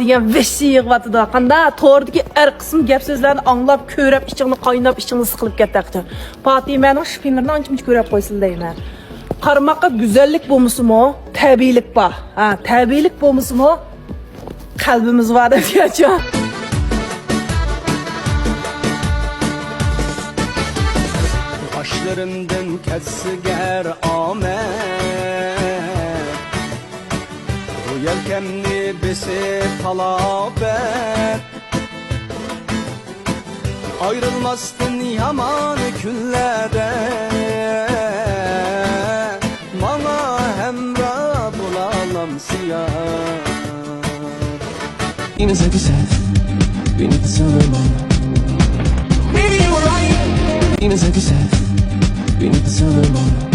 degan veshsi yig'yapti. Qanda to'rdagi er qism gap so'zlarni anglab, ko'rib, ichingni qaynab, ichingni siqilib ketdi. Patemening shpinlarini ancha-muncha ko'rib qo'ysin deyman. Qarmoqqa go'zallik bo'lmasimi, tabiiylik bor. Ha, tabiiylik bo'lmasimi, qalbimiz bor degacha. Başlarımdan kessiger amen. Bu yelkemni besip talabet. Ayrılmazsın yaman küllerde. Bana hemra bulalım siyah. Yine de güzel, beni de sanırım. Yine de güzel, beni de sanırım.